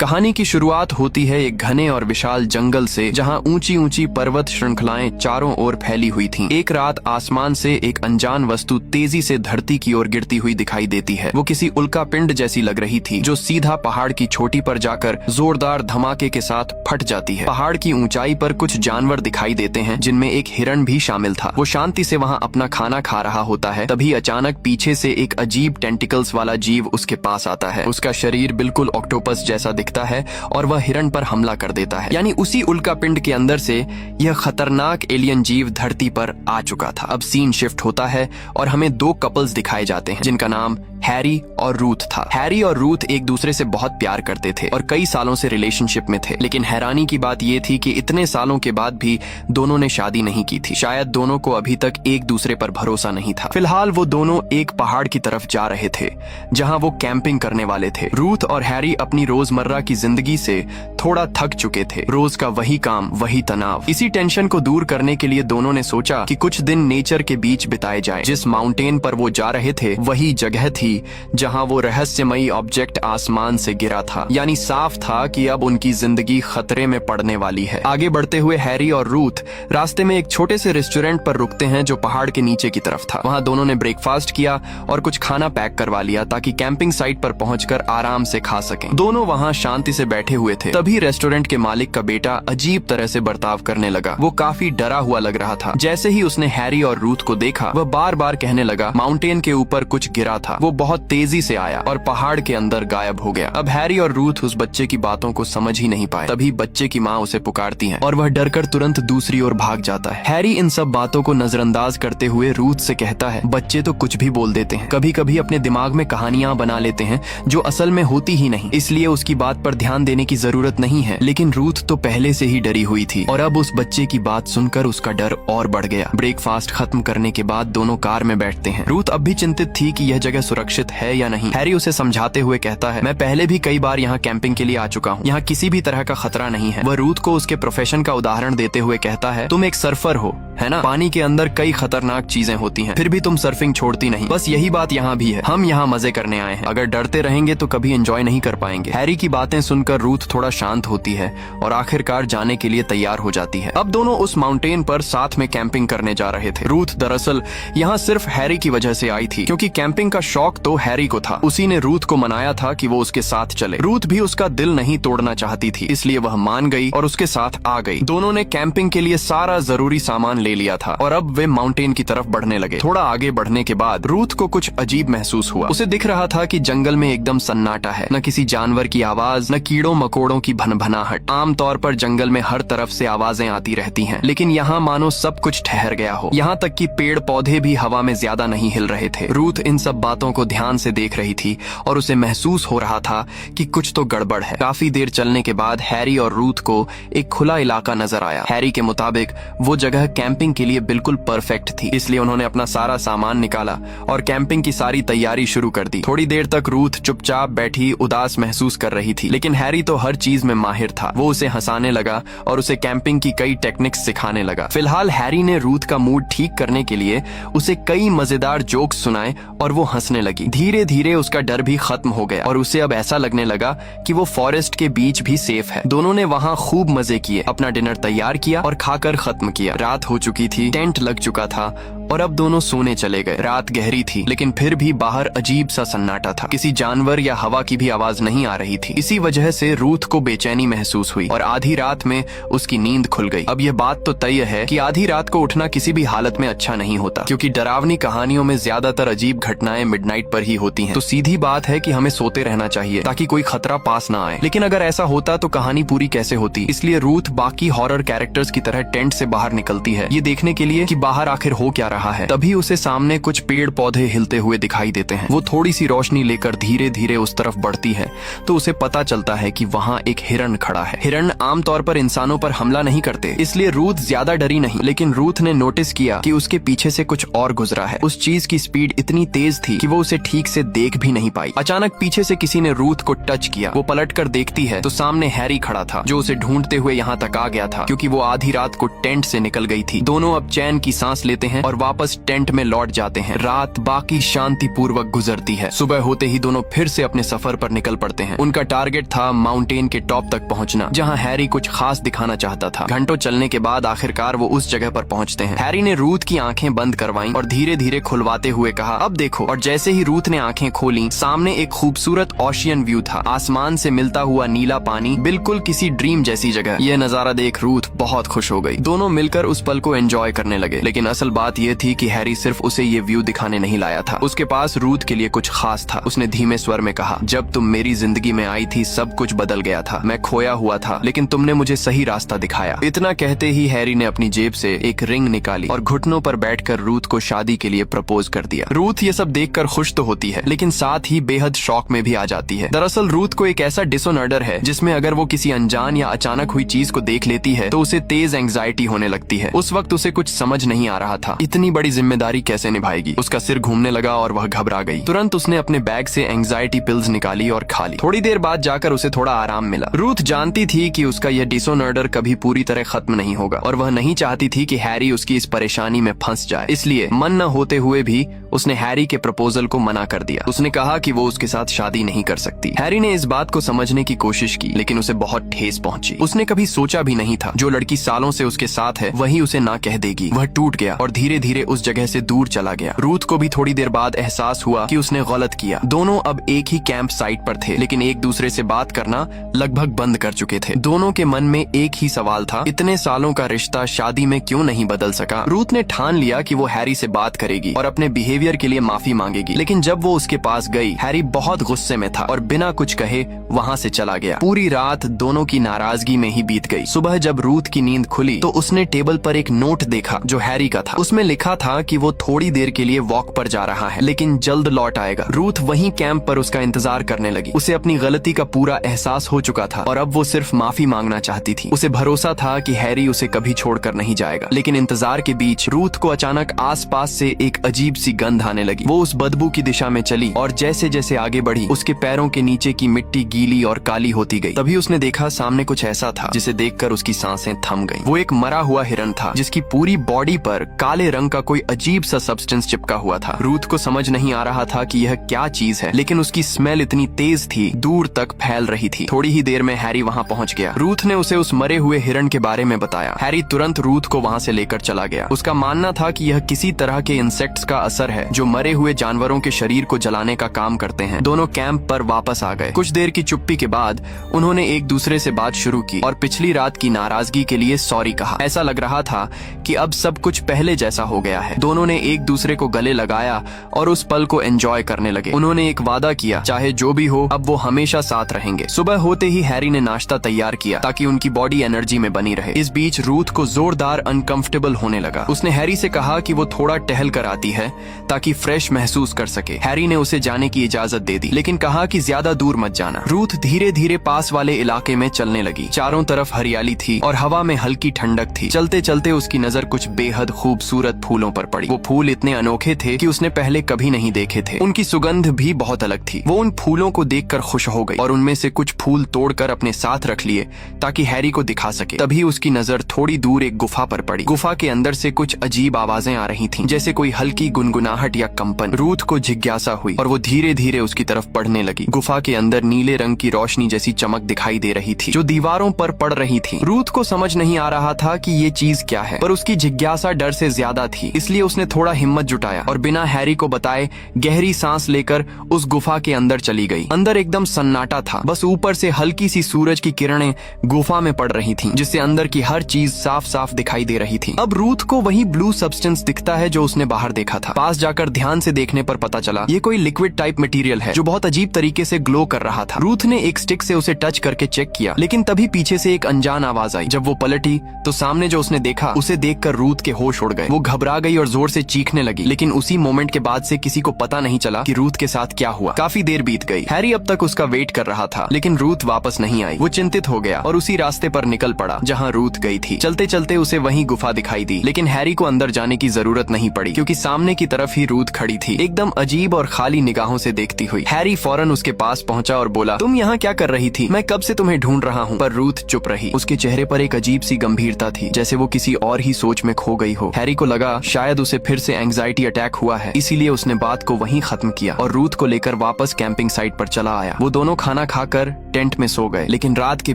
कहानी की शुरुआत होती है एक घने और विशाल जंगल से, जहां ऊंची ऊंची पर्वत श्रृंखलाएं चारों ओर फैली हुई थीं। एक रात आसमान से एक अनजान वस्तु तेजी से धरती की ओर गिरती हुई दिखाई देती है। वो किसी उल्कापिंड जैसी लग रही थी, जो सीधा पहाड़ की चोटी पर जाकर जोरदार धमाके के साथ फट जाती है। पहाड़ की ऊंचाई पर कुछ जानवर दिखाई देते हैं, जिनमें एक हिरण भी शामिल था। वो शांति से वहां अपना खाना खा रहा होता है। तभी अचानक पीछे से एक अजीब टेंटिकल्स वाला जीव उसके पास आता है। उसका शरीर बिल्कुल ऑक्टोपस जैसा दिखता है और वह हिरण पर हमला कर देता है। यानी उसी उल्कापिंड के अंदर से यह खतरनाक एलियन जीव धरती पर आ चुका था। अब सीन शिफ्ट होता है और हमें दो कपल्स दिखाए जाते हैं, जिनका नाम हैरी और रूथ था। हैरी और रूथ एक दूसरे से बहुत प्यार करते थे और कई सालों से रिलेशनशिप में थे। लेकिन हैरानी की बात यह थी कि इतने सालों के बाद भी दोनों ने शादी नहीं की थी। शायद दोनों को अभी तक एक दूसरे पर भरोसा नहीं था। फिलहाल वो दोनों एक पहाड़ की तरफ जा रहे थे, जहां वो कैंपिंग करने वाले थे। रूथ और हैरी अपनी रोजमर्रा की जिंदगी से थोड़ा थक चुके थे। रोज का वही काम, वही तनाव। इसी टेंशन को दूर करने के लिए दोनों ने सोचा कि कुछ दिन नेचर के बीच बिताए जाए। जिस माउंटेन पर वो जा रहे थे वही जगह थी जहां वो रहस्यमयी ऑब्जेक्ट आसमान से गिरा था। यानी साफ था कि अब उनकी जिंदगी खतरे में पड़ने वाली है। आगे बढ़ते हुए हैरी और रूथ रास्ते में एक छोटे से रेस्टोरेंट पर रुकते हैं, जो पहाड़ के नीचे की तरफ था। वहां दोनों ने ब्रेकफास्ट किया और कुछ खाना पैक करवा लिया, ताकि कैंपिंग साइट पर पहुंचकर आराम से खा सकें। दोनों वहां शांति से बैठे हुए थे। तभी रेस्टोरेंट के मालिक का बेटा अजीब तरह से बर्ताव करने लगा। वो काफी डरा हुआ लग रहा था। जैसे ही उसने हैरी और रूथ को देखा, वह बार बार कहने लगा, माउंटेन के ऊपर कुछ गिरा था। वो बहुत तेजी से आया और पहाड़ के अंदर गायब हो गया। अब हैरी और रूथ उस बच्चे की बातों को समझ ही नहीं पाए। तभी बच्चे की माँ उसे पुकारती है और वह डरकर तुरंत दूसरी ओर भाग जाता है। हैरी इन सब बातों को नजरअंदाज करते हुए रूथ से कहता है, बच्चे तो कुछ भी बोल देते हैं, कभी कभी अपने दिमाग में कहानियां बना लेते हैं जो असल में होती ही नहीं, इसलिए उसकी बात पर ध्यान देने की जरूरत नहीं है। लेकिन रूथ तो पहले से ही डरी हुई थी और अब उस बच्चे की बात सुनकर उसका डर और बढ़ गया। ब्रेकफास्ट खत्म करने के बाद दोनों कार में बैठते हैं। रूथ अब भी चिंतित थी कि यह जगह सुरक्षित है या नहीं। हैरी उसे समझाते हुए कहता है, मैं पहले भी कई बार यहाँ कैंपिंग के लिए आ चुका हूँ, यहाँ किसी भी तरह का खतरा नहीं है। वह रूथ को उसके प्रोफेशन का उदाहरण देते हुए कहता है, तुम एक सर्फर हो, है ना? पानी के अंदर कई खतरनाक चीजें होती हैं, फिर भी तुम सर्फिंग छोड़ती नहीं। बस यही बात यहाँ भी है। हम यहाँ मजे करने आए हैं। अगर डरते रहेंगे तो कभी एंजॉय नहीं कर पाएंगे। हैरी की बातें सुनकर रूथ थोड़ा शांत होती है और आखिरकार जाने के लिए तैयार हो जाती है। अब दोनों उस माउंटेन पर साथ में कैंपिंग करने जा रहे थे। रूथ दरअसल यहाँ सिर्फ हैरी की वजह से आई थी, क्योंकि कैंपिंग का शौक तो हैरी को था। उसी ने रूथ को मनाया था कि वो उसके साथ चले। रूथ भी उसका दिल नहीं तोड़ना चाहती थी, इसलिए वह मान गई और उसके साथ आ गई। दोनों ने कैंपिंग के लिए सारा जरूरी सामान ले लिया था और अब वे माउंटेन की तरफ बढ़ने लगे। थोड़ा आगे बढ़ने के बाद रूथ को कुछ अजीब महसूस हुआ। उसे दिख रहा था कि जंगल में एकदम सन्नाटा है, न किसी जानवर की आवाज, न कीड़ों मकोड़ों की भनभनाहट। आमतौर पर जंगल में हर तरफ से आवाजें आती रहती हैं, लेकिन यहाँ मानो सब कुछ ठहर गया हो। यहाँ तक कि पेड़ पौधे भी हवा में ज्यादा नहीं हिल रहे थे। रूथ इन सब बातों को ध्यान से देख रही थी और उसे महसूस हो रहा था कि कुछ तो गड़बड़ है। काफी देर चलने के बाद हैरी और रूथ को एक खुला इलाका नजर आया। हैरी के मुताबिक वो जगह कैंपिंग के लिए बिल्कुल परफेक्ट थी, इसलिए उन्होंने अपना सारा सामान निकाला और कैंपिंग की सारी तैयारी शुरू कर दी। थोड़ी देर तक रूथ चुपचाप बैठी उदास महसूस कर रही थी, लेकिन हैरी तो हर चीज में माहिर था। वो उसे हंसाने लगा और उसे कैंपिंग की कई टेक्निक्स सिखाने लगा। फिलहाल हैरी ने रूथ का मूड ठीक करने के लिए उसे कई मजेदार जोक्स सुनाए और वो हंसने लगी। धीरे धीरे उसका डर भी खत्म हो गया और उसे अब ऐसा लगने लगा कि वो फॉरेस्ट के बीच भी सेफ है। दोनों ने वहाँ खूब मजे किए, अपना डिनर तैयार किया और खाकर खत्म किया। रात हो चुकी थी, टेंट लग चुका था और अब दोनों सोने चले गए। रात गहरी थी, लेकिन फिर भी बाहर अजीब सा सन्नाटा था। किसी जानवर या हवा की भी आवाज नहीं आ रही थी। इसी वजह से रूथ को बेचैनी महसूस हुई और आधी रात में उसकी नींद खुल गई। अब यह बात तो तय है कि आधी रात को उठना किसी भी हालत में अच्छा नहीं होता, क्योंकि डरावनी कहानियों में ज्यादातर अजीब घटनाएं मिडनाइट पर ही होती हैं। तो सीधी बात है कि हमें सोते रहना चाहिए ताकि कोई खतरा पास ना आए। लेकिन अगर ऐसा होता तो कहानी पूरी कैसे होती? इसलिए रूथ बाकी हॉरर कैरेक्टर्स की तरह टेंट से बाहर निकलती है, ये देखने के लिए कि बाहर आखिर हो क्या रहा है। तभी उसे सामने कुछ पेड़ पौधे हिलते हुए दिखाई देते हैं। वो थोड़ी सी रोशनी लेकर धीरे धीरे उस तरफ बढ़ती है तो उसे पता चलता है कि वहाँ एक हिरण खड़ा है। हिरण आमतौर पर इंसानों पर हमला नहीं करते, इसलिए रूथ ज्यादा डरी नहीं। लेकिन रूथ ने नोटिस किया कि उसके पीछे से कुछ और गुजरा है। उस चीज की स्पीड इतनी तेज थी कि वो उसे ठीक से देख भी नहीं पाई। अचानक पीछे से किसी ने रूथ को टच किया। वो पलट कर देखती है तो सामने हैरी खड़ा था, जो उसे ढूंढते हुए यहाँ तक आ गया था, क्योंकि वो आधी रात को टेंट से निकल गई थी। दोनों अब चैन की सांस लेते हैं और वापस टेंट में लौट जाते हैं। रात बाकी शांतिपूर्वक गुजरती है। सुबह होते ही दोनों फिर से अपने सफर पर निकल पड़ते हैं। उनका टारगेट था माउंटेन के टॉप तक पहुंचना, जहां हैरी कुछ खास दिखाना चाहता था। घंटों चलने के बाद आखिरकार वो उस जगह पर पहुंचते हैं। हैरी ने रूथ की आंखें बंद करवाईं और धीरे धीरे खुलवाते हुए कहा, अब देखो। और जैसे ही रूथ ने आंखें खोली, सामने एक खूबसूरत ओशियन व्यू था। आसमान से मिलता हुआ नीला पानी, बिल्कुल किसी ड्रीम जैसी जगह। यह नजारा देख रूथ बहुत खुश हो गई। दोनों मिलकर उस पल को एंजॉय करने लगे। लेकिन असल बात यह थी कि हैरी सिर्फ उसे ये व्यू दिखाने नहीं लाया था। उसके पास रूथ के लिए कुछ खास था। उसने धीमे स्वर में कहा, जब तुम मेरी जिंदगी में आई थी सब कुछ बदल गया था। मैं खोया हुआ था, लेकिन तुमने मुझे सही रास्ता दिखाया। इतना कहते ही हैरी ने अपनी जेब से एक रिंग निकाली और घुटनों पर बैठकर रूथ को शादी के लिए प्रपोज कर दिया। रूथ ये सब देखकर खुश तो होती है, लेकिन साथ ही बेहद शौक में भी आ जाती है। दरअसल रूथ को एक ऐसा डिसऑर्डर है जिसमें अगर वो किसी अनजान या अचानक हुई चीज को देख लेती है तो उसे तेज एंग्जाइटी होने लगती है। उस वक्त उसे कुछ समझ नहीं आ रहा था, इतनी बड़ी जिम्मेदारी कैसे निभाएगी। उसका सिर घूमने लगा और वह घबरा गई। तुरंत उसने अपने बैग से एंग्जाइटी पिल्स निकाली और खा ली। थोड़ी देर बाद जाकर उसे थोड़ा आराम मिला। रूथ जानती थी कि उसका यह डिसऑर्डर कभी पूरी तरह खत्म नहीं होगा और वह नहीं चाहती थी कि हैरी उसकी इस परेशानी में फंस जाए। इसलिए मन न होते हुए भी उसने हैरी के प्रपोजल को मना कर दिया। उसने कहा कि वो उसके साथ शादी नहीं कर सकती। हैरी ने इस बात को समझने की कोशिश की, लेकिन उसे बहुत ठेस पहुंची। उसने कभी सोचा भी नहीं था जो लड़की सालों से उसके साथ है वही उसे ना कह देगी। वह टूट गया और धीरे धीरे उस जगह से दूर चला गया। रूथ को भी थोड़ी देर बाद एहसास हुआ कि उसने गलत किया। दोनों अब एक ही कैंप साइट पर थे, लेकिन एक दूसरे से बात करना लगभग बंद कर चुके थे। दोनों के मन में एक ही सवाल था, इतने सालों का रिश्ता शादी में क्यों नहीं बदल सका। रूथ ने ठान लिया कि वो हैरी से बात करेगी और अपने बिहेवियर के लिए माफी मांगेगी। लेकिन जब वो उसके पास गई, हैरी बहुत गुस्से में था और बिना कुछ कहे वहाँ से चला गया। पूरी रात दोनों की नाराजगी में ही बीत गई। सुबह जब रूथ की नींद खुली तो उसने टेबल पर एक नोट देखा जो हैरी का था। उसमें लिखा था कि वो थोड़ी देर के लिए वॉक पर जा रहा है, लेकिन जल्द लौट आएगा। रूथ वहीं कैंप पर उसका इंतजार करने लगी। उसे अपनी गलती का पूरा एहसास हो चुका था और अब वो सिर्फ माफी मांगना चाहती थी। उसे भरोसा था कि हैरी उसे कभी छोड़कर नहीं जाएगा। लेकिन इंतजार के बीच रूथ को अचानक आसपास से एक अजीब सी गंध आने लगी। वो उस बदबू की दिशा में चली और जैसे जैसे आगे बढ़ी उसके पैरों के नीचे की मिट्टी गीली और काली होती गई। तभी उसने देखा सामने कुछ ऐसा था जिसे देखकर उसकी सांसें थम गईं। वो एक मरा हुआ हिरन था जिसकी पूरी बॉडी पर काले रंग का कोई अजीब सा सब्सटेंस चिपका हुआ था। रूथ को समझ नहीं आ रहा था कि यह क्या चीज है, लेकिन उसकी स्मेल इतनी तेज थी, दूर तक फैल रही थी। थोड़ी ही देर में हैरी वहाँ पहुँच गया। रूथ ने उसे उस मरे हुए हिरन के बारे में बताया। हैरी तुरंत रूथ को वहाँ से लेकर चला गया। उसका मानना था कि यह किसी तरह के इंसेक्ट्स का असर है जो मरे हुए जानवरों के शरीर को जलाने का काम करते हैं। दोनों कैंप पर वापस आ गए। कुछ देर की चुप्पी के बाद उन्होंने एक दूसरे से बात शुरू की और पिछली रात की नाराजगी के लिए सॉरी कहा। ऐसा लग रहा था कि अब सब कुछ पहले जैसा हो गया है। दोनों ने एक दूसरे को गले लगाया और उस पल को एंजॉय करने लगे। उन्होंने एक वादा किया, चाहे जो भी हो अब वो हमेशा साथ रहेंगे। सुबह होते ही हैरी ने नाश्ता तैयार किया ताकि उनकी बॉडी एनर्जी में बनी रहे। इस बीच रूथ को जोरदार अनकंफर्टेबल होने लगा। उसने हैरी से कहा कि वो थोड़ा टहल कर आती है ताकि फ्रेश महसूस कर सके। हैरी ने उसे जाने की इजाजत दे दी, लेकिन कहा कि ज्यादा दूर मत जाना। रूथ धीरे धीरे पास वाले इलाके में चलने लगी। चारों तरफ हरियाली थी और हवा में हल्की ठंडक थी। चलते चलते उसकी नजर कुछ बेहद खूबसूरत फूलों पर पड़ी। वो फूल इतने अनोखे थे कि उसने पहले कभी नहीं देखे थे। उनकी सुगंध भी बहुत अलग थी। वो उन फूलों को देखकर खुश हो गई और उनमें से कुछ फूल तोड़कर अपने साथ रख लिए ताकि हैरी को दिखा सके। तभी उसकी नजर थोड़ी दूर एक गुफा पर पड़ी। गुफा के अंदर से कुछ अजीब आवाजें आ रही थीं, जैसे कोई हल्की गुनगुनाहट या कंपन। रूथ को जिज्ञासा हुई और वो धीरे धीरे उसकी तरफ बढ़ने लगी। गुफा के अंदर नीले रंग की रोशनी जैसी चमक दिखाई दे रही थी जो दीवारों पर पड़ रही थी। रूथ को समझ नहीं आ रहा था कि ये चीज क्या है, पर उसकी जिज्ञासा डर से ज्यादा थी। इसलिए उसने थोड़ा हिम्मत जुटाया और बिना हैरी को बताए गहरी सांस लेकर उस गुफा के अंदर चली गई। अंदर एकदम सन्नाटा था। बस ऊपर से हल्की सी सूरज की किरणें गुफा में पड़ रही थीं, जिससे अंदर की हर चीज साफ साफ दिखाई दे रही थी। अब रूथ को वही ब्लू सब्सटेंस दिखता है जो उसने बाहर देखा था। पास जाकर ध्यान से देखने पर पता चला ये कोई लिक्विड टाइप मटेरियल है जो बहुत अजीब तरीके से ग्लो कर रहा था। रूथ ने एक स्टिक से उसे टच करके चेक किया, लेकिन तभी पीछे से एक अनजान आवाज आई। जब वो पलटी तो सामने जो उसने देखा उसे देखकर रूथ के होश उड़ गए। वो घबरा गई और जोर से चीखने लगी, लेकिन उसी मोमेंट के बाद से किसी को पता नहीं चला कि रूथ के साथ क्या हुआ। काफी देर बीत गई। हैरी अब तक उसका वेट कर रहा था, लेकिन रूथ वापस नहीं आई। वो चिंतित हो गया और उसी रास्ते पर निकल पड़ा जहाँ रूथ गई थी। चलते चलते उसे वही गुफा दिखाई दी, लेकिन हैरी को अंदर जाने की जरूरत नहीं पड़ी क्योंकि सामने की तरफ ही रूथ खड़ी थी, एकदम अजीब और खाली निगाहों से देखती हुई। हैरी फौरन उसके पास पहुंचा और बोला, तुम यहाँ क्या कर रही थी? मैं कब से तुम्हें ढूंढ रहा हूँ। पर रूथ चुप रही। उसके चेहरे पर एक अजीब सी गंभीरता थी, जैसे वो किसी और ही सोच में खो गई हो। हैरी को लगा शायद उसे फिर से एंग्जाइटी अटैक हुआ है, इसीलिए उसने बात को वहीं खत्म किया और रूथ को लेकर वापस कैंपिंग साइट पर चला आया। वो दोनों खाना खाकर टेंट में सो गए, लेकिन रात के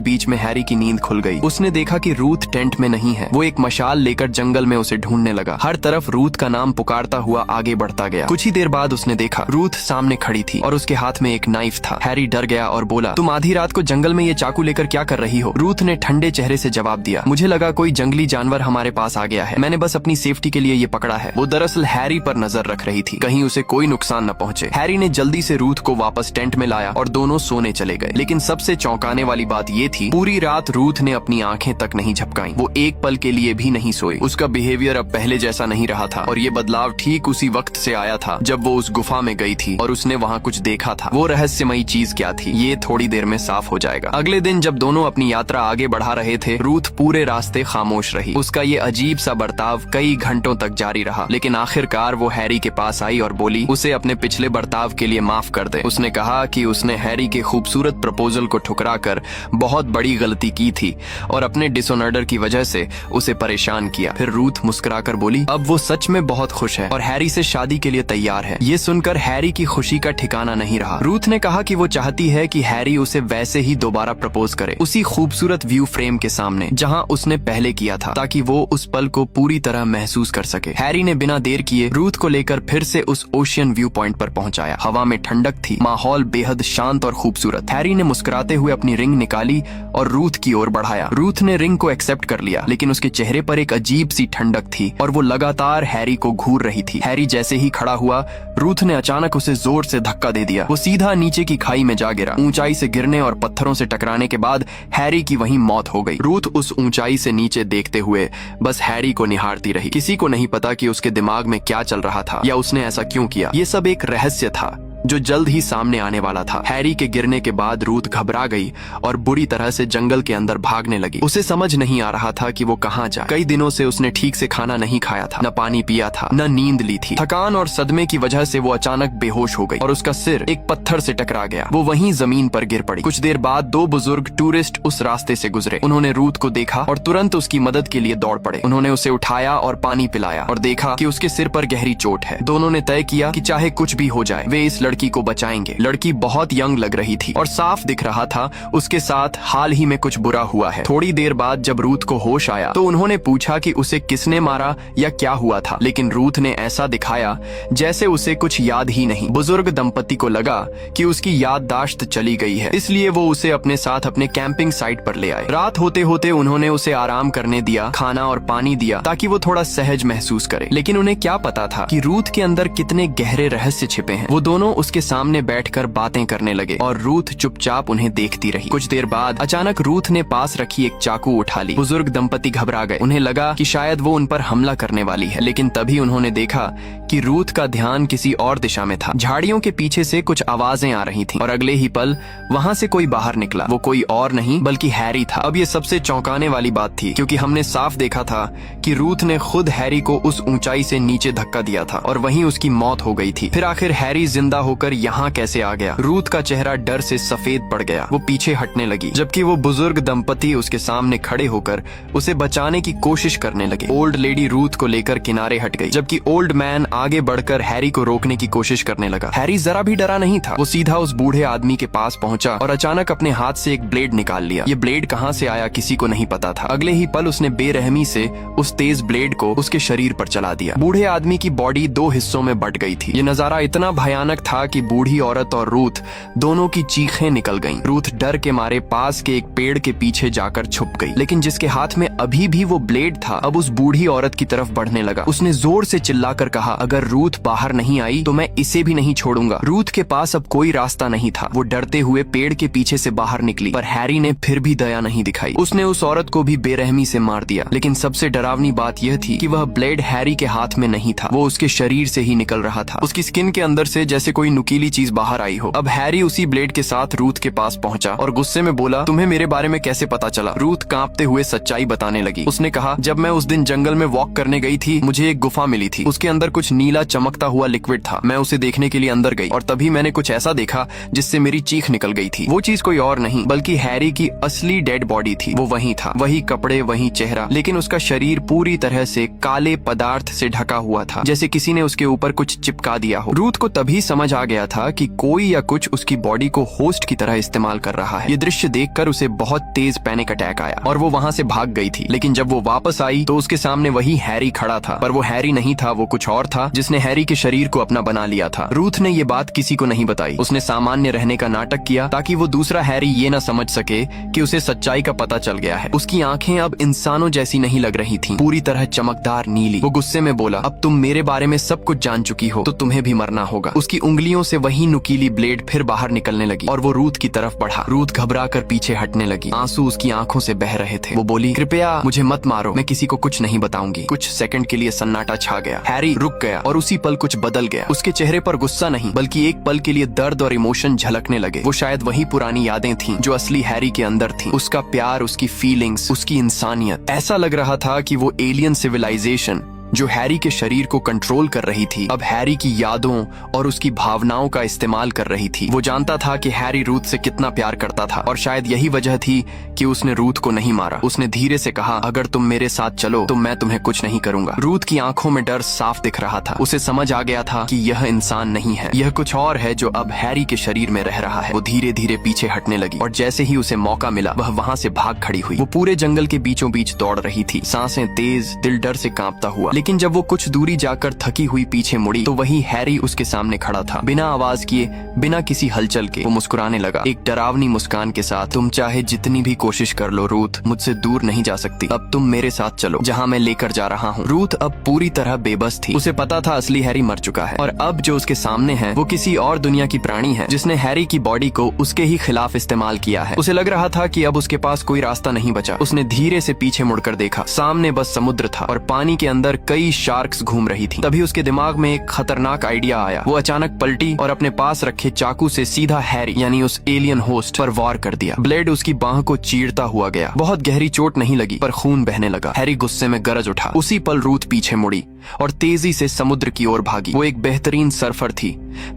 बीच में हैरी की नींद खुल गई। उसने देखा कि रूथ टेंट में नहीं है। वो एक मशाल लेकर जंगल में उसे ढूंढने लगा। हर तरफ रूथ का नाम पुकारता हुआ आगे बढ़ता गया। कुछ ही देर बाद उसने देखा रूथ सामने खड़ी थी और उसके हाथ में एक नाइफ था। हैरी डर गया और बोला, तुम आधी रात को जंगल में ये चाकू लेकर क्या कर रही हो? रूथ ने ठंडे चेहरे से जवाब दिया, मुझे लगा कोई जंगली जानवर हमारे पास आ गया है, मैंने बस अपनी सेफ्टी के लिए ये पकड़ा है। वो दरअसल हैरी पर नजर रख रही थी, कहीं उसे कोई नुकसान न पहुंचे। हैरी ने जल्दी से रूथ को वापस टेंट में लाया और दोनों सोने चले गए। लेकिन सबसे चौंकाने वाली बात ये थी, पूरी रात रूथ ने अपनी आंखें तक नहीं झपकाई। वो एक पल के लिए भी नहीं सोई। उसका बिहेवियर अब पहले जैसा नहीं रहा था और ये बदलाव ठीक उसी वक्त से आया था जब वो उस गुफा में गई थी और उसने वहाँ कुछ देखा था। वो रहस्यमयी चीज क्या थी, ये थोड़ी देर में साफ हो जाएगा। अगले दिन जब दोनों अपनी यात्रा आगे बढ़ा रहे थे, रूथ पूरे रास्ते खामोश रही। उसका ये अजीब सा बर्ताव कई घंटों तक जारी रहा, लेकिन आखिरकार वो हैरी के पास आई और बोली उसे अपने पिछले बर्ताव के लिए माफ कर दे। उसने कहा कि उसने हैरी के खूबसूरत प्रपोजल को ठुकरा कर बहुत बड़ी गलती की थी और अपने डिसऑनर की वजह से उसे परेशान किया। फिर रूथ मुस्कुराकर बोली, अब वो सच में बहुत खुश है और हैरी से शादी के लिए तैयार है। ये सुनकर हैरी की खुशी का ठिकाना नहीं रहा। रूथ ने कहा कि वो चाहती है कि हैरी उसे वैसे ही दोबारा प्रपोज करे, उसी खूबसूरत व्यू फ्रेम के सामने जहां उसने पहले किया था, ताकि वो उस पल को पूरी तरह महसूस कर सके। हैरी ने बिना देर किए रूथ को लेकर फिर से उस ओशियन व्यू पॉइंट पर पहुंचाया। हवा में ठंडक थी, माहौल बेहद शांत और खूबसूरत। हैरी ने मुस्कुराते हुए अपनी रिंग निकाली और रूथ की ओर बढ़ाया। रूथ ने रिंग को एक्सेप्ट कर लिया, लेकिन उसके चेहरे पर एक अजीब सी ठंडक थी और वो लगातार हैरी को घूर रही थी। हैरी जैसे ही खड़ा हुआ, रूथ ने अचानक उसे जोर से धक्का दे दिया। वो सीधा नीचे की खाई में जा गिरा। ऊंचाई से गिरने और पत्थरों से टकराने के बाद हैरी की वहीं मौत हो गई। रूथ उस ऊंचाई से नीचे देखते हुए बस हैरी को निहारती रही। किसी को नहीं पता कि उसके दिमाग में क्या चल रहा था या उसने ऐसा क्यों किया। ये सब एक रहस्य था जो जल्द ही सामने आने वाला था। हैरी के गिरने के बाद रूथ घबरा गई और बुरी तरह से जंगल के अंदर भागने लगी। उसे समझ नहीं आ रहा था कि वो कहाँ जाए। कई दिनों से उसने ठीक से खाना नहीं खाया था, न पानी पिया था, न नींद ली थी। थकान और सदमे की वजह से वो अचानक बेहोश हो गई और उसका सिर एक पत्थर से टकरा गया। वो वहीं जमीन पर गिर पड़ी। कुछ देर बाद दो बुजुर्ग टूरिस्ट उस रास्ते से गुजरे। उन्होंने रूथ को देखा और तुरंत उसकी मदद के लिए दौड़ पड़े। उन्होंने उसे उठाया और पानी पिलाया और देखा कि उसके सिर पर गहरी चोट है। दोनों ने तय किया कि चाहे कुछ भी हो जाए, वे इस लड़की को बचाएंगे। लड़की बहुत यंग लग रही थी और साफ दिख रहा था उसके साथ हाल ही में कुछ बुरा हुआ है। थोड़ी देर बाद जब रूथ को होश आया तो उन्होंने पूछा कि उसे किसने मारा या क्या हुआ था, लेकिन रूथ ने ऐसा दिखाया जैसे उसे कुछ याद ही नहीं। बुजुर्ग दंपति को लगा कि उसकी याददाश्त चली गई है, इसलिए वो उसे अपने साथ अपने कैंपिंग साइट पर ले आए। रात होते होते उन्होंने उसे आराम करने दिया, खाना और पानी दिया ताकि वो थोड़ा सहज महसूस करे। लेकिन उन्हें क्या पता था कि रूथ के अंदर कितने गहरे रहस्य छिपे हैं। वो दोनों उसके सामने बैठकर बातें करने लगे और रूथ चुपचाप उन्हें देखती रही। कुछ देर बाद अचानक रूथ ने पास रखी एक चाकू उठा ली। बुजुर्ग दंपति घबरा गए। उन्हें लगा कि शायद वो उन पर हमला करने वाली है, लेकिन तभी उन्होंने देखा कि रूथ का ध्यान किसी और दिशा में था। झाड़ियों के पीछे से कुछ आवाजें आ रही थीं और अगले ही पल वहाँ से कोई बाहर निकला। वो कोई और नहीं बल्कि हैरी था। अब ये सबसे चौंकाने वाली बात थी, क्योंकि हमने साफ देखा था कि रूथ ने खुद हैरी को उस ऊंचाई से नीचे धक्का दिया था और वहीं उसकी मौत हो गई थी। फिर आखिर हैरी जिंदा होकर यहाँ कैसे आ गया? रूथ का चेहरा डर से सफेद पड़ गया। वो पीछे हटने लगी, जबकि वो बुजुर्ग दंपति उसके सामने खड़े होकर उसे बचाने की कोशिश करने लगे। ओल्ड लेडी रूथ को लेकर किनारे हट गई, जबकि ओल्ड मैन आगे बढ़कर हैरी को रोकने की कोशिश करने लगा। हैरी जरा भी डरा नहीं था। वो सीधा उस बूढ़े आदमी के पास पहुंचा और अचानक अपने हाथ से एक ब्लेड निकाल लिया। ये ब्लेड कहाँ से आया किसी को नहीं पता था। अगले ही पल उसने बेरहमी से उस तेज ब्लेड को उसके शरीर पर चला दिया। बूढ़े आदमी की बॉडी दो हिस्सों में बट गई थी। ये नजारा इतना भयानक था कि बूढ़ी औरत और रूथ दोनों की चीखें निकल गईं। रूथ डर के मारे पास के एक पेड़ के पीछे जाकर छुप गई, लेकिन जिसके हाथ में अभी भी वो ब्लेड था अब उस बूढ़ी औरत की तरफ बढ़ने लगा। उसने जोर से चिल्लाकर कहा, अगर रूथ बाहर नहीं आई तो मैं इसे भी नहीं छोड़ूंगा। रूथ के पास अब कोई रास्ता नहीं था। वो डरते हुए पेड़ के पीछे से बाहर निकली, पर हैरी ने फिर भी दया नहीं दिखाई। उसने उस औरत को भी बेरहमी से मार दिया। लेकिन सबसे डरावनी बात यह थी कि वह ब्लेड हैरी के हाथ में नहीं था, वो उसके शरीर से ही निकल रहा था। उसकी स्किन के अंदर से जैसे कोई कोई नुकीली चीज बाहर आई हो। अब हैरी उसी ब्लेड के साथ रूथ के पास पहुंचा और गुस्से में बोला, तुम्हें मेरे बारे में कैसे पता चला? रूथ कांपते हुए सच्चाई बताने लगी। उसने कहा, जब मैं उस दिन जंगल में वॉक करने गई थी, मुझे एक गुफा मिली थी। उसके अंदर कुछ नीला चमकता हुआ लिक्विड था। मैं उसे देखने के लिए अंदर गई और तभी मैंने कुछ ऐसा देखा जिससे मेरी चीख निकल गई थी। वो चीज कोई और नहीं बल्कि हैरी की असली डेड बॉडी थी। वो वही था, वही कपड़े, वही चेहरा, लेकिन उसका शरीर पूरी तरह से काले पदार्थ से ढका हुआ था, जैसे किसी ने उसके ऊपर कुछ चिपका दिया हो। रूथ को तभी समझ आ गया था कि कोई या कुछ उसकी बॉडी को होस्ट की तरह इस्तेमाल कर रहा है। ये दृश्य देखकर उसे बहुत तेज पैनिक अटैक आया और वो वहाँ से भाग गई थी। लेकिन जब वो वापस आई तो उसके सामने वही हैरी खड़ा था, पर वो हैरी नहीं था, वो कुछ और था जिसने हैरी के शरीर को अपना बना लिया था। रूथ ने ये बात किसी को नहीं बताई। उसने सामान्य रहने का नाटक किया ताकि वो दूसरा हैरी ये न समझ सके कि उसे सच्चाई का पता चल गया है। उसकी आंखें अब इंसानों जैसी नहीं लग रही थीं, पूरी तरह चमकदार नीली। वो गुस्से में बोला, अब तुम मेरे बारे में सब कुछ जान चुकी हो तो तुम्हें भी मरना होगा। उसकी उंगलियों से वही नुकीली ब्लेड फिर बाहर निकलने लगी और वो रूथ की तरफ बढ़ा। रूथ घबरा कर पीछे हटने लगी। आंसू उसकी आंखों से बह रहे थे। वो बोली, कृपया मुझे मत मारो, मैं किसी को कुछ नहीं बताऊंगी। कुछ सेकंड के लिए सन्नाटा छा गया। हैरी रुक गया और उसी पल कुछ बदल गया। उसके चेहरे पर गुस्सा नहीं बल्कि एक पल के लिए दर्द और इमोशन झलकने लगे। वो शायद वही पुरानी यादें थीं जो असली हैरी के अंदर थीं। उसका प्यार, उसकी फीलिंग्स, उसकी इंसानियत। ऐसा लग रहा था कि वो एलियन सिविलाइजेशन जो हैरी के शरीर को कंट्रोल कर रही थी, अब हैरी की यादों और उसकी भावनाओं का इस्तेमाल कर रही थी। वो जानता था कि हैरी रूथ से कितना प्यार करता था और शायद यही वजह थी कि उसने रूथ को नहीं मारा। उसने धीरे से कहा, अगर तुम मेरे साथ चलो तो मैं तुम्हें कुछ नहीं करूंगा। रूथ की आंखों में डर साफ दिख रहा था। उसे समझ आ गया था कि यह इंसान नहीं है, यह कुछ और है जो अब हैरी के शरीर में रह रहा है। वो धीरे धीरे पीछे हटने लगी और जैसे ही उसे मौका मिला वह वहाँ से भाग खड़ी हुई। वो पूरे जंगल के बीचों बीच दौड़ रही थी, सांसें तेज, दिल डर से कांपता हुआ। लेकिन जब वो कुछ दूरी जाकर थकी हुई पीछे मुड़ी तो वही हैरी उसके सामने खड़ा था। बिना आवाज किए, बिना किसी हलचल के वो मुस्कुराने लगा, एक डरावनी मुस्कान के साथ। तुम चाहे जितनी भी कोशिश कर लो रूथ, मुझसे दूर नहीं जा सकती। अब तुम मेरे साथ चलो जहाँ मैं लेकर जा रहा हूँ। रूथ अब पूरी तरह बेबस थी। उसे पता था असली हैरी मर चुका है और अब जो उसके सामने है वो किसी और दुनिया की प्राणी है जिसने हैरी की बॉडी को उसके ही खिलाफ इस्तेमाल किया है। उसे लग रहा था कि अब उसके पास कोई रास्ता नहीं बचा। उसने धीरे से पीछे मुड़कर देखा। सामने बस समुद्र था और पानी के अंदर कई शार्क्स घूम रही थी। तभी उसके दिमाग में एक खतरनाक आइडिया आया। वो अचानक पलटी और अपने पास रखे चाकू से सीधा हैरी यानी उस एलियन होस्ट पर वार कर दिया। ब्लेड उसकी बाह को चीरता हुआ गया। बहुत गहरी चोट नहीं लगी पर खून बहने लगा। हैरी गुस्से में गरज उठा। उसी पल रूथ पीछे मुड़ी और तेजी से समुद्र की ओर भागी। वो एक बेहतरीन सर्फर थी,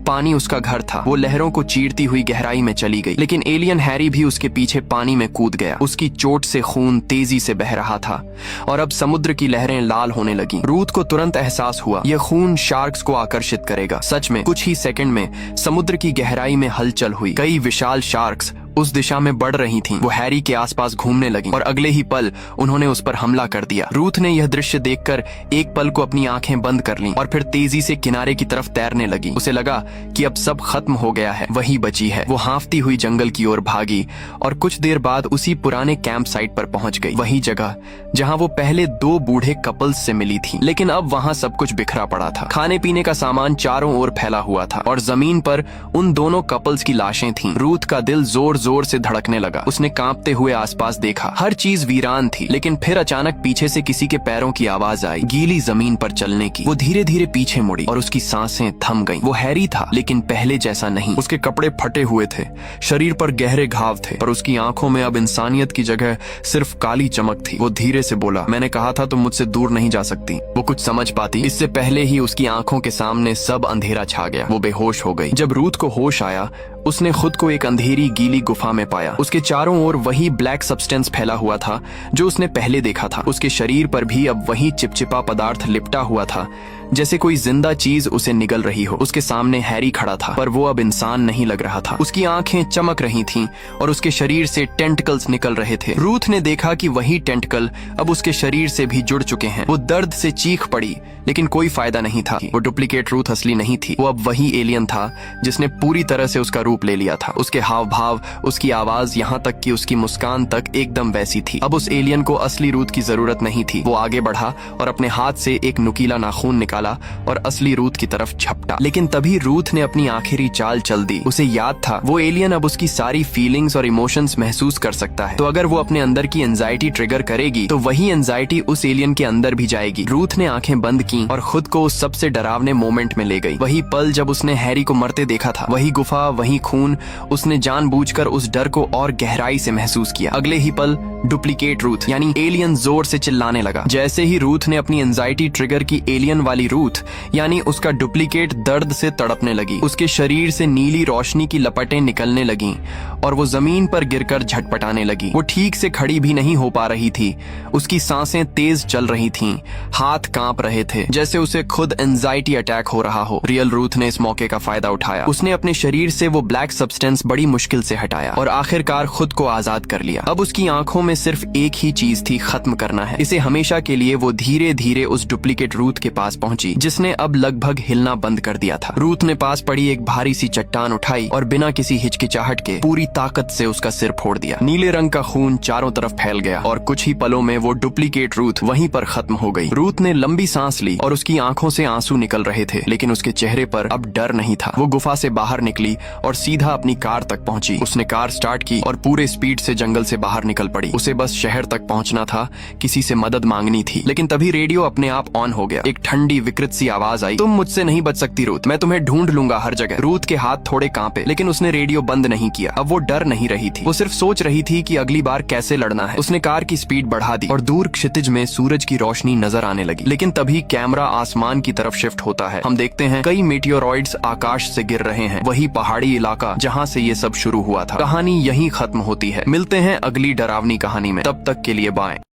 पानी उसका घर था। वो लहरों को चीरती हुई गहराई में चली गई, लेकिन एलियन हैरी भी उसके पीछे पानी में कूद गया। उसकी चोट से खून तेजी से बह रहा था और अब समुद्र की लहरें लाल होने लगी। रूथ को तुरंत एहसास हुआ यह खून शार्क्स को आकर्षित करेगा। सच में कुछ ही सेकंड में समुद्र की गहराई में हलचल हुई। कई विशाल शार्क्स उस दिशा में बढ़ रही थीं। वो हैरी के आसपास घूमने लगी और अगले ही पल उन्होंने उस पर हमला कर दिया। रूथ ने यह दृश्य देखकर एक पल को अपनी आंखें बंद कर लीं और फिर तेजी से किनारे की तरफ तैरने लगी। उसे लगा कि अब सब खत्म हो गया है, वही बची है। वो हांफती हुई जंगल की ओर भागी और कुछ देर बाद उसी पुराने कैंप साइट पर पहुंच गई। वही जगह जहां वो पहले दो बूढ़े कपल्स से मिली थी, लेकिन अब वहां सब कुछ बिखरा पड़ा था। खाने पीने का सामान चारों ओर फैला हुआ था और जमीन पर उन दोनों कपल्स की लाशें थीं। रूथ का दिल जोर जोर से धड़कने लगा। उसने कांपते हुए आसपास देखा। हर चीज वीरान थी, लेकिन फिर अचानक पीछे से किसी के पैरों की आवाज आई, गीली जमीन पर चलने की। वो धीरे धीरे पीछे मुड़ी और उसकी सांसें थम गईं। वो हैरी था, लेकिन पहले जैसा नहीं। उसके कपड़े फटे हुए थे, शरीर पर गहरे घाव थे, पर उसकी आंखों में अब इंसानियत की जगह सिर्फ काली चमक थी। वो धीरे से बोला, मैंने कहा था तुम मुझसे दूर नहीं जा सकती। वो कुछ समझ पाती इससे पहले ही उसकी आंखों के सामने सब अंधेरा छा गया। वो बेहोश हो गई। जब रूथ को होश आया उसने खुद को एक अंधेरी गीली गुफा में पाया। उसके चारों ओर वही ब्लैक सब्सटेंस फैला हुआ था जो उसने पहले देखा था। उसके शरीर पर भी अब वही चिपचिपा पदार्थ लिपटा हुआ था, जैसे कोई जिंदा चीज उसे निगल रही हो। उसके सामने हैरी खड़ा था, पर वो अब इंसान नहीं लग रहा था। उसकी आंखें चमक रही थीं और उसके शरीर से टेंटिकल्स निकल रहे थे। रूथ ने देखा कि वही टेंटिकल अब उसके शरीर से भी जुड़ चुके हैं। वो दर्द से चीख पड़ी, लेकिन कोई फायदा नहीं था। वो डुप्लीकेट रूथ असली नहीं थी। वो अब वही एलियन था जिसने पूरी तरह से उसका रूप ले लिया था। उसके हाव भाव, उसकी आवाज यहाँ तक कि उसकी मुस्कान तक एकदम वैसी थी। अब उस एलियन को असली रूथ की जरूरत नहीं थी। वो आगे बढ़ा और अपने हाथ से एक नुकीला नाखून निकाला और असली रूथ की तरफ झपटा। लेकिन तभी रूथ ने अपनी आखिरी चाल चल दी। उसे याद था वो एलियन अब उसकी सारी फीलिंग्स और इमोशंस महसूस कर सकता है, तो अगर वो अपने अंदर की एंजाइटी ट्रिगर करेगी तो वही एंजाइटी उस एलियन के अंदर भी जाएगी। रूथ ने आंखें बंद की और खुद को उस सबसे डरावने मोमेंट में ले गई। वही पल जब उसने हैरी को मरते देखा था, वही गुफा, वही खून। उसने जानबूझकर उस डर को और गहराई से महसूस किया। अगले ही पल डुप्लीकेट रूथ यानी एलियन जोर से चिल्लाने लगा। जैसे ही रूथ ने अपनी एंजाइटी ट्रिगर की, एलियन वाली रूथ यानी उसका डुप्लीकेट दर्द से तड़पने लगी। उसके शरीर से नीली रोशनी की लपटें निकलने लगीं और वो जमीन पर गिरकर झटपटाने लगी। वो ठीक से खड़ी भी नहीं हो पा रही थी। उसकी सांसें तेज चल रही थीं, हाथ कांप रहे थे, जैसे उसे खुद एंजाइटी अटैक हो रहा हो। रियल रूथ ने इस मौके का फायदा उठाया। उसने अपने शरीर से वो ब्लैक सब्सटेंस बड़ी मुश्किल से हटाया और आखिरकार खुद को आजाद कर लिया। अब उसकी आंखों में सिर्फ एक ही चीज थी, खत्म करना है इसे हमेशा के लिए। वो धीरे धीरे उस डुप्लीकेट रूथ के पास पहुंची जिसने अब लगभग हिलना बंद कर दिया था। रूथ ने पास पड़ी एक भारी सी चट्टान उठाई और बिना किसी हिचकिचाहट के पूरी ताकत से उसका सिर फोड़ दिया। नीले रंग का खून चारों तरफ फैल गया और कुछ ही पलों में वो डुप्लीकेट रूथ वहीं पर खत्म हो गई। रूथ ने लंबी सांस ली और उसकी आंखों से आंसू निकल रहे थे, लेकिन उसके चेहरे पर अब डर नहीं था। वो गुफा से बाहर निकली और सीधा अपनी कार तक पहुंची। उसने कार स्टार्ट की और पूरे स्पीड से जंगल से बाहर निकल पड़ी। उसे बस शहर तक पहुंचना था, किसी से मदद मांगनी थी। लेकिन तभी रेडियो अपने आप ऑन हो गया। एक ठंडी विकृत सी आवाज आई, तुम मुझसे नहीं बच सकती रूथ, मैं तुम्हें ढूंढ लूंगा हर जगह। रूथ के हाथ थोड़े कांपे, लेकिन उसने रेडियो बंद नहीं किया। अब वो डर नहीं रही थी, वो सिर्फ सोच रही थी कि अगली बार कैसे लड़ना है। उसने कार की स्पीड बढ़ा दी और दूर क्षितिज में सूरज की रोशनी नजर आने लगी। लेकिन तभी कैमरा आसमान की तरफ शिफ्ट होता है। हम देखते हैं कई मेटियोरॉइड्स आकाश से गिर रहे हैं, वही पहाड़ी इलाका जहाँ से ये सब शुरू हुआ था। कहानी यहीं खत्म होती है। मिलते हैं अगली डरावनी कहानी में, तब तक के लिए बाय।